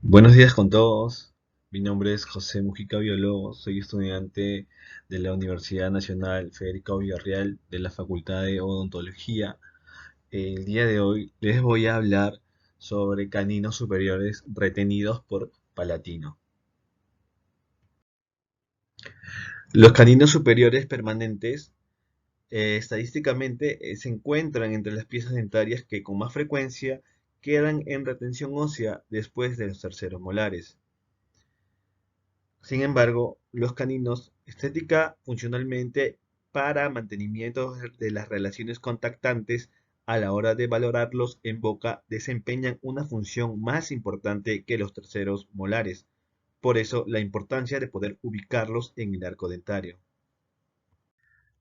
Buenos días con todos. Mi nombre es José Mujica Villalobos. Soy estudiante de la Universidad Nacional Federico Villarreal de la Facultad de Odontología. El día de hoy les voy a hablar sobre caninos superiores retenidos por Palatino. Los caninos superiores permanentes estadísticamente se encuentran entre las piezas dentarias que con más frecuencia quedan en retención ósea después de los terceros molares. Sin embargo, los caninos, estética funcionalmente para mantenimiento de las relaciones contactantes a la hora de valorarlos en boca, desempeñan una función más importante que los terceros molares. Por eso, la importancia de poder ubicarlos en el arco dentario.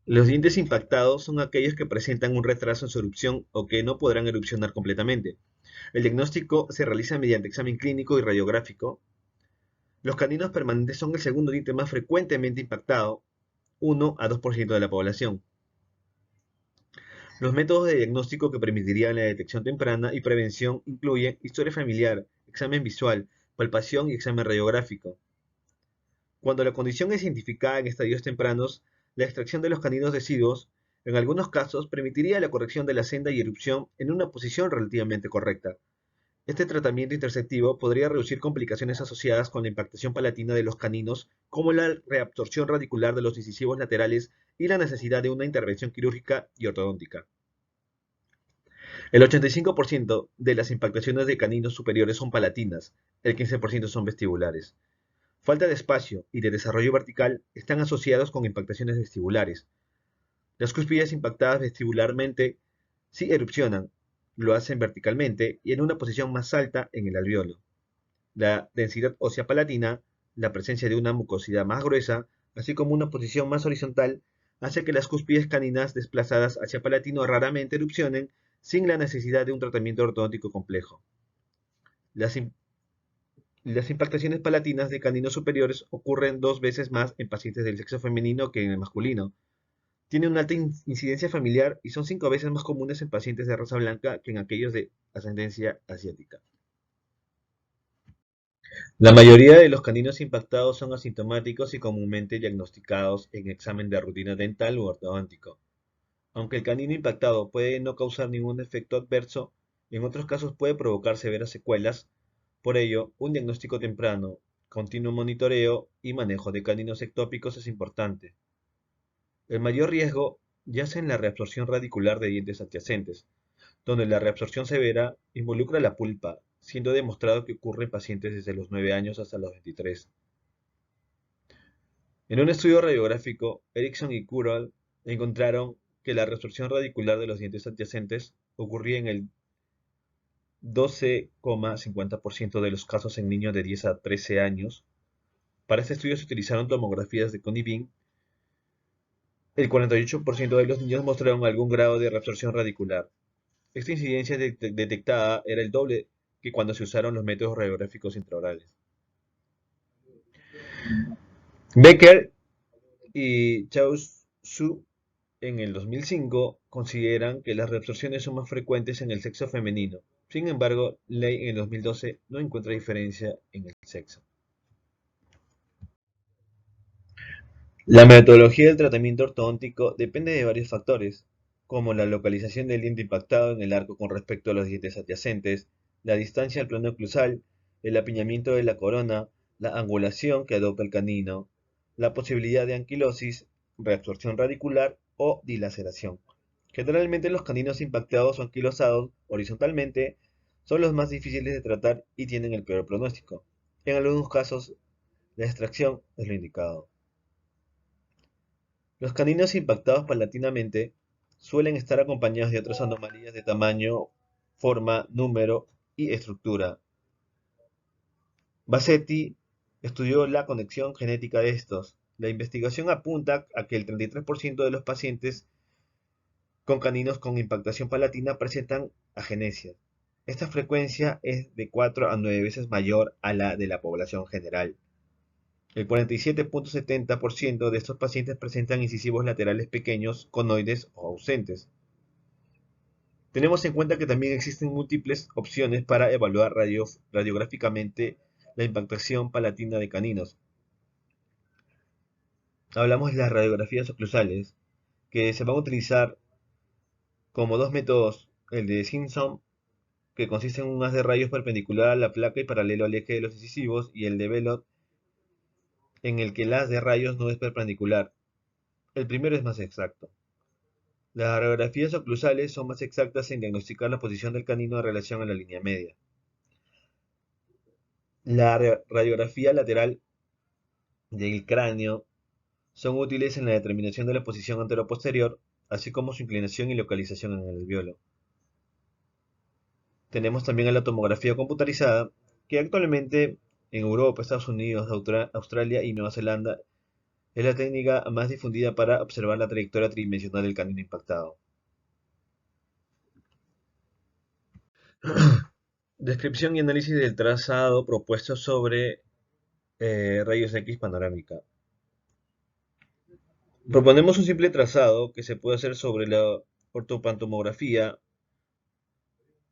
Los dientes impactados son aquellos que presentan un retraso en su erupción o que no podrán erupcionar completamente. El diagnóstico se realiza mediante examen clínico y radiográfico. Los caninos permanentes son el segundo diente más frecuentemente impactado, 1 a 2% de la población. Los métodos de diagnóstico que permitirían la detección temprana y prevención incluyen historia familiar, examen visual, palpación y examen radiográfico. Cuando la condición es identificada en estadios tempranos, la extracción de los caninos deciduos, en algunos casos, permitiría la corrección de la senda y erupción en una posición relativamente correcta. Este tratamiento interceptivo podría reducir complicaciones asociadas con la impactación palatina de los caninos, como la reabsorción radicular de los incisivos laterales y la necesidad de una intervención quirúrgica y ortodóntica. El 85% de las impactaciones de caninos superiores son palatinas, el 15% son vestibulares. Falta de espacio y de desarrollo vertical están asociados con impactaciones vestibulares. Las cúspides impactadas vestibularmente sí erupcionan, lo hacen verticalmente y en una posición más alta en el alveolo. La densidad ósea palatina, la presencia de una mucosidad más gruesa, así como una posición más horizontal, hace que las cúspides caninas desplazadas hacia palatino raramente erupcionen sin la necesidad de un tratamiento ortodóntico complejo. Las, las impactaciones palatinas de caninos superiores ocurren 2 veces más en pacientes del sexo femenino que en el masculino. Tienen una alta incidencia familiar y son 5 veces más comunes en pacientes de raza blanca que en aquellos de ascendencia asiática. La mayoría de los caninos impactados son asintomáticos y comúnmente diagnosticados en examen de rutina dental u ortodóntico. Aunque el canino impactado puede no causar ningún efecto adverso, en otros casos puede provocar severas secuelas. Por ello, un diagnóstico temprano, continuo monitoreo y manejo de caninos ectópicos es importante. El mayor riesgo yace en la reabsorción radicular de dientes adyacentes, donde la reabsorción severa involucra la pulpa, siendo demostrado que ocurre en pacientes desde los 9 años hasta los 23. En un estudio radiográfico, Erickson y Kural encontraron que la reabsorción radicular de los dientes adyacentes ocurría en el 12,50% de los casos en niños de 10 a 13 años. Para este estudio se utilizaron tomografías de Connie Bean. El 48% de los niños mostraron algún grado de reabsorción radicular. Esta incidencia detectada era el doble que cuando se usaron los métodos radiográficos intraorales. Becker y Chao Su en el 2005 consideran que las reabsorciones son más frecuentes en el sexo femenino. Sin embargo, Ley en el 2012 no encuentra diferencia en el sexo. La metodología del tratamiento ortodóntico depende de varios factores, como la localización del diente impactado en el arco con respecto a los dientes adyacentes, la distancia al plano oclusal, el apiñamiento de la corona, la angulación que adopta el canino, la posibilidad de anquilosis, reabsorción radicular o dilaceración. Generalmente los caninos impactados o anquilosados horizontalmente son los más difíciles de tratar y tienen el peor pronóstico. En algunos casos, la extracción es lo indicado. Los caninos impactados paulatinamente suelen estar acompañados de otras anomalías de tamaño, forma, número y estructura. Bassetti estudió la conexión genética de estos. La investigación apunta a que el 33% de los pacientes con caninos con impactación palatina presentan agenesia. Esta frecuencia es de 4 a 9 veces mayor a la de la población general. El 47,70% de estos pacientes presentan incisivos laterales pequeños, conoides o ausentes. Tenemos en cuenta que también existen múltiples opciones para evaluar radiográficamente la impactación palatina de caninos. Hablamos de las radiografías oclusales, que se van a utilizar como dos métodos, el de Simpson, que consiste en un haz de rayos perpendicular a la placa y paralelo al eje de los incisivos, y el de Bellot, en el que el haz de rayos no es perpendicular. El primero es más exacto. Las radiografías oclusales son más exactas en diagnosticar la posición del canino en relación a la línea media. La radiografía lateral del cráneo son útiles en la determinación de la posición antero-posterior, así como su inclinación y localización en el alveolo. Tenemos también la tomografía computarizada, que actualmente en Europa, Estados Unidos, Australia y Nueva Zelanda es la técnica más difundida para observar la trayectoria tridimensional del canino impactado. Descripción y análisis del trazado propuesto sobre rayos X panorámica. Proponemos un simple trazado que se puede hacer sobre la ortopantomografía.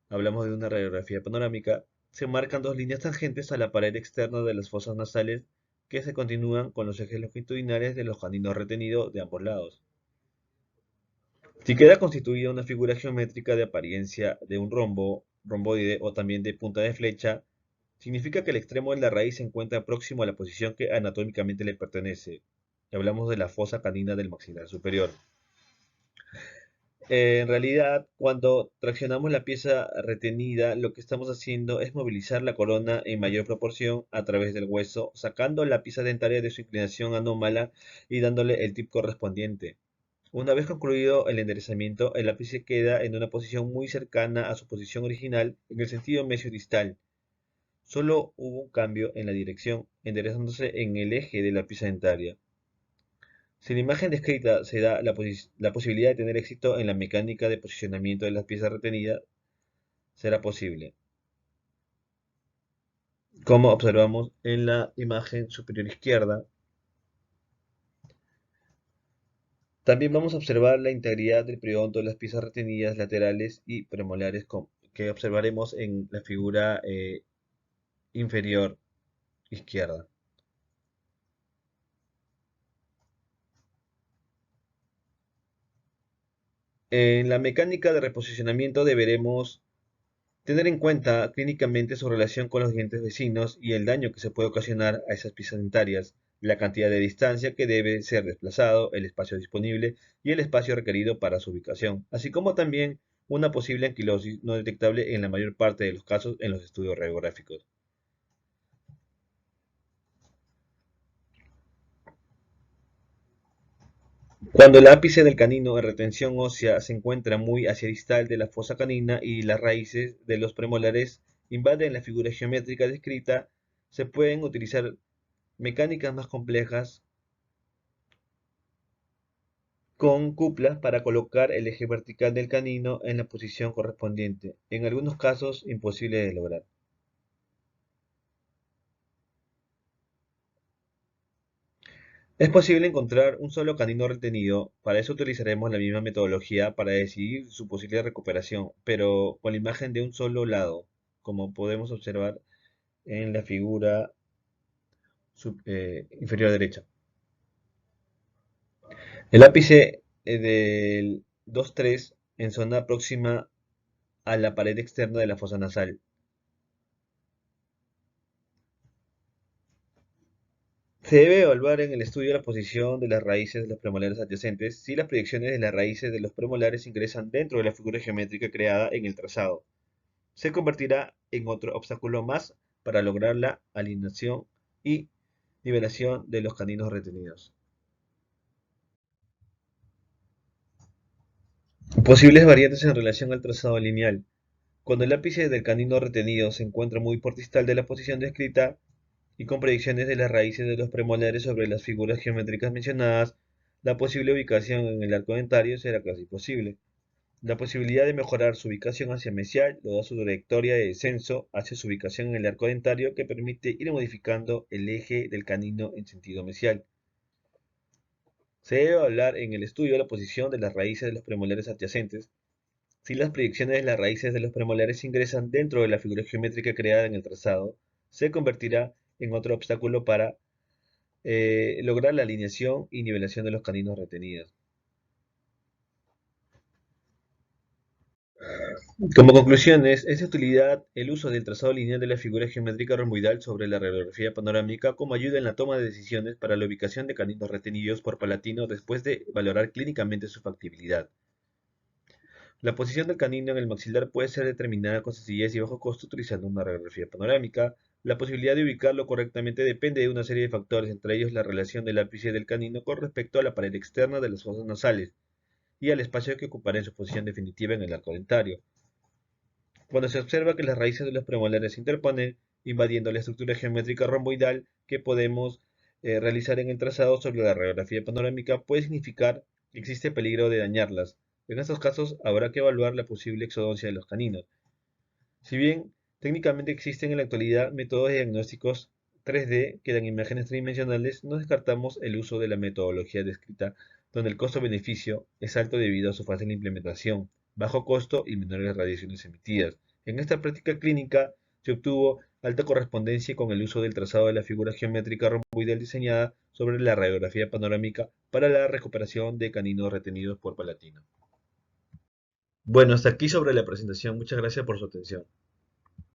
Hablamos de una radiografía panorámica. Se marcan dos líneas tangentes a la pared externa de las fosas nasales que se continúan con los ejes longitudinales de los caninos retenidos de ambos lados. Si queda constituida una figura geométrica de apariencia de un rombo, romboide o también de punta de flecha, significa que el extremo de la raíz se encuentra próximo a la posición que anatómicamente le pertenece. Hablamos de la fosa canina del maxilar superior. En realidad, cuando traccionamos la pieza retenida, lo que estamos haciendo es movilizar la corona en mayor proporción a través del hueso, sacando la pieza dentaria de su inclinación anómala y dándole el tip correspondiente. Una vez concluido el enderezamiento, el ápice queda en una posición muy cercana a su posición original en el sentido mesiodistal. Solo hubo un cambio en la dirección, enderezándose en el eje de la pieza dentaria. Si la imagen descrita se da la posibilidad de tener éxito en la mecánica de posicionamiento de las piezas retenidas, será posible, como observamos en la imagen superior izquierda. También vamos a observar la integridad del periodonto de las piezas retenidas laterales y premolares que observaremos en la figura inferior izquierda. En la mecánica de reposicionamiento deberemos tener en cuenta clínicamente su relación con los dientes vecinos y el daño que se puede ocasionar a esas piezas dentarias, la cantidad de distancia que debe ser desplazado, el espacio disponible y el espacio requerido para su ubicación, así como también una posible anquilosis no detectable en la mayor parte de los casos en los estudios radiográficos. Cuando el ápice del canino en retención ósea se encuentra muy hacia distal de la fosa canina y las raíces de los premolares invaden la figura geométrica descrita, se pueden utilizar mecánicas más complejas con cuplas para colocar el eje vertical del canino en la posición correspondiente, en algunos casos imposible de lograr. Es posible encontrar un solo canino retenido, para eso utilizaremos la misma metodología para decidir su posible recuperación, pero con la imagen de un solo lado, como podemos observar en la figura inferior derecha. El ápice del 2-3 en zona próxima a la pared externa de la fosa nasal. Se debe evaluar en el estudio la posición de las raíces de los premolares adyacentes si las proyecciones de las raíces de los premolares ingresan dentro de la figura geométrica creada en el trazado. Se convertirá en otro obstáculo más para lograr la alineación y nivelación de los caninos retenidos. Posibles variantes en relación al trazado lineal. Cuando el ápice del canino retenido se encuentra muy por distal de la posición descrita y con predicciones de las raíces de los premolares sobre las figuras geométricas mencionadas, la posible ubicación en el arco dentario será casi posible. La posibilidad de mejorar su ubicación hacia mesial lo da su trayectoria de descenso hacia su ubicación en el arco dentario que permite ir modificando el eje del canino en sentido mesial. Se debe hablar en el estudio la posición de las raíces de los premolares adyacentes si las proyecciones de las raíces de los premolares ingresan dentro de la figura geométrica creada en el trazado. se convertirá en otro obstáculo para lograr la alineación y nivelación de los caninos retenidos. Como conclusiones, es de utilidad el uso del trazado lineal de la figura geométrica romboidal sobre la radiografía panorámica como ayuda en la toma de decisiones para la ubicación de caninos retenidos por Palatino después de valorar clínicamente su factibilidad. La posición del canino en el maxilar puede ser determinada con sencillez y bajo costo utilizando una radiografía panorámica. La posibilidad de ubicarlo correctamente depende de una serie de factores, entre ellos la relación del ápice del canino con respecto a la pared externa de las fosas nasales y al espacio que ocupará en su posición definitiva en el arco dentario. Cuando se observa que las raíces de los premolares se interponen, invadiendo la estructura geométrica romboidal que podemos realizar en el trazado sobre la radiografía panorámica, puede significar que existe peligro de dañarlas. En estos casos, habrá que evaluar la posible exodoncia de los caninos. Si bien técnicamente existen en la actualidad métodos diagnósticos 3D que dan imágenes tridimensionales, no descartamos el uso de la metodología descrita, donde el costo-beneficio es alto debido a su fácil implementación, bajo costo y menores radiaciones emitidas. En esta práctica clínica se obtuvo alta correspondencia con el uso del trazado de la figura geométrica romboidal diseñada sobre la radiografía panorámica para la recuperación de caninos retenidos por Palatino. Bueno, hasta aquí sobre la presentación. Muchas gracias por su atención.